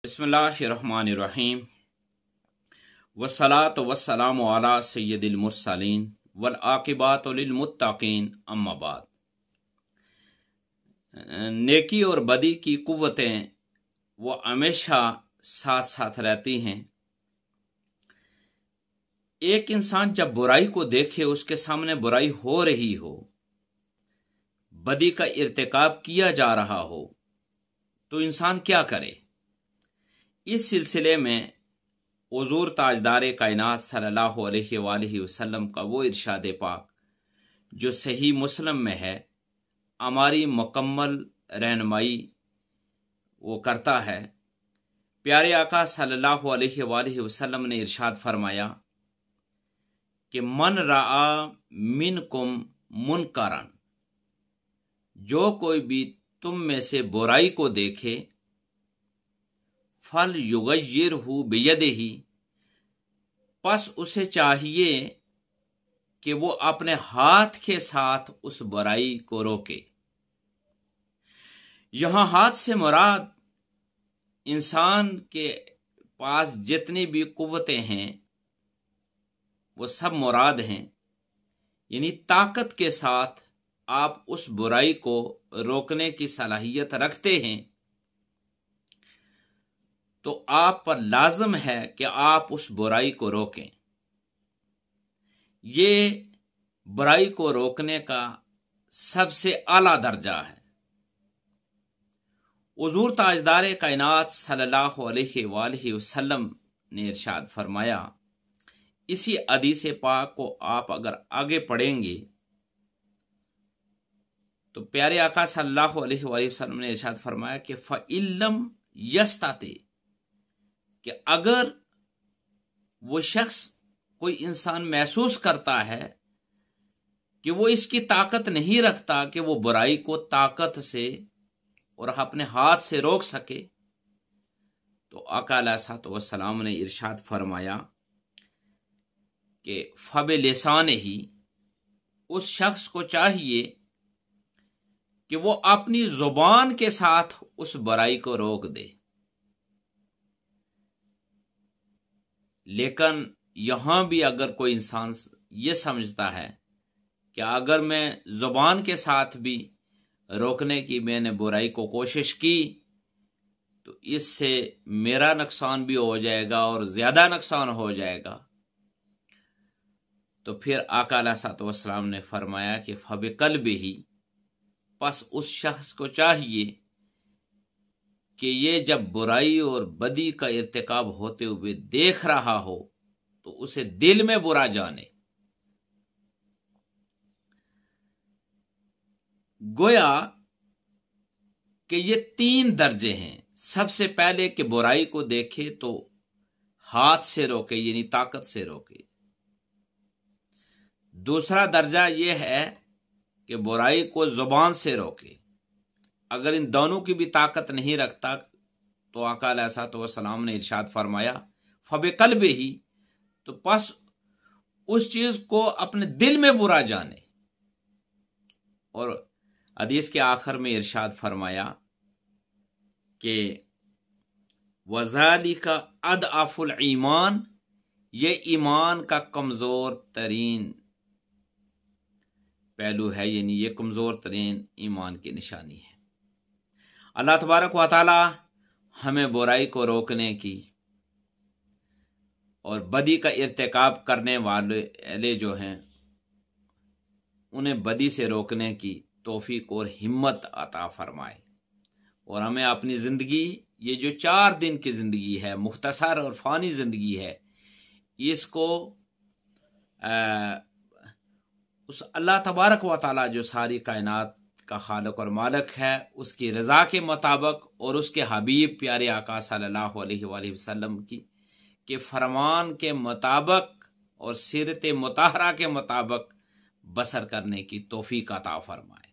बिस्मिल्लाहिर्रहमानिर्रहीम वस्सलातु वस्सलामु अला सय्यदिल मुरसलीन वल आकिबातु लिल मुत्तकीन अम्मा बाद। नेकी और बदी की कुव्वतें वो हमेशा साथ साथ रहती हैं। एक इंसान जब बुराई को देखे, उसके सामने बुराई हो रही हो, बदी का इर्तिकाब किया जा रहा हो, तो इंसान क्या करे। इस सिलसिले में हुज़ूर ताजदार कायनात सल्लल्लाहु अलैहि वसल्लम का वो इरशाद पाक जो सही मुस्लिम में है, हमारी मुकम्मल रहनुमाई वो करता है। प्यारे आका सल्लल्लाहु अलैहि वसल्लम ने इरशाद फरमाया कि मन रआ मिनकुम मुनकरन, जो कोई भी तुम में से बुराई को देखे, फल युगय्यिरहु बियदिही, पस उसे चाहिए कि वो अपने हाथ के साथ उस बुराई को रोके। यहां हाथ से मुराद इंसान के पास जितनी भी कुव्वतें हैं वो सब मुराद हैं, यानी ताकत के साथ आप उस बुराई को रोकने की सलाहियत रखते हैं, तो आप पर लाजम है कि आप उस बुराई को रोकें। ये बुराई को रोकने का सबसे आला दर्जा है। हुज़ूर ताजदार कायनात सल्लल्लाहु अलैहि वसल्लम ने इरशाद फरमाया, इसी हदीस पाक को आप अगर आगे पढ़ेंगे तो प्यारे आका सल्लल्लाहु अलैहि वसल्लम ने इरशाद फरमाया कि फ़इल्लम यस्ताते, कि अगर वो शख्स, कोई इंसान महसूस करता है कि वो इसकी ताकत नहीं रखता कि वो बुराई को ताकत से और अपने हाथ से रोक सके, तो आका अलैहिस्सलाम ने इरशाद फरमाया कि फबे लिसान ही, उस शख्स को चाहिए कि वो अपनी जुबान के साथ उस बुराई को रोक दे। लेकिन यहां भी अगर कोई इंसान ये समझता है कि अगर मैं जुबान के साथ भी रोकने की मैंने बुराई को कोशिश की तो इससे मेरा नुकसान भी हो जाएगा और ज्यादा नुकसान हो जाएगा, तो फिर आका अलैहिस्सलाम ने फरमाया कि फबिक़ल्बिही, बस उस शख्स को चाहिए कि ये जब बुराई और बदी का इर्तिकाब होते हुए देख रहा हो तो उसे दिल में बुरा जाने। गोया कि ये 3 दर्जे हैं। सबसे पहले कि बुराई को देखे तो हाथ से रोके, यानी ताकत से रोके। दूसरा दर्जा यह है कि बुराई को जुबान से रोके। अगर इन दोनों की भी ताकत नहीं रखता तो आका अलैहिस्सलाम ने इरशाद फरमाया फबिक़ल्बिही, तो बस उस चीज को अपने दिल में बुरा जाने। और हदीस के आखिर में इरशाद फरमाया कि वज़ालिका अदअफुल ईमान, ये ईमान का कमजोर तरीन पहलू है, यानी ये कमजोर तरीन ईमान की निशानी है। अल्लाह तबारक व तआला हमें बुराई को रोकने की और बदी का इर्तिकाब करने वाले जो हैं उन्हें बदी से रोकने की तौफीक और हिम्मत अता फरमाए, और हमें अपनी ज़िंदगी, ये जो 4 दिन की ज़िंदगी है, मुख्तसर और फ़ानी ज़िंदगी है, इसको उस अल्लाह तबारक व तआला जो सारी कायनात का खालिक और मालिक है उसकी रज़ा के मुताबिक और उसके हबीब प्यारे आका सल्लल्लाहु अलैहि वसल्लम की के फरमान के मुताबिक और सीरत मुताहरा के मुताबिक बसर करने की तौफीक अता फरमाए।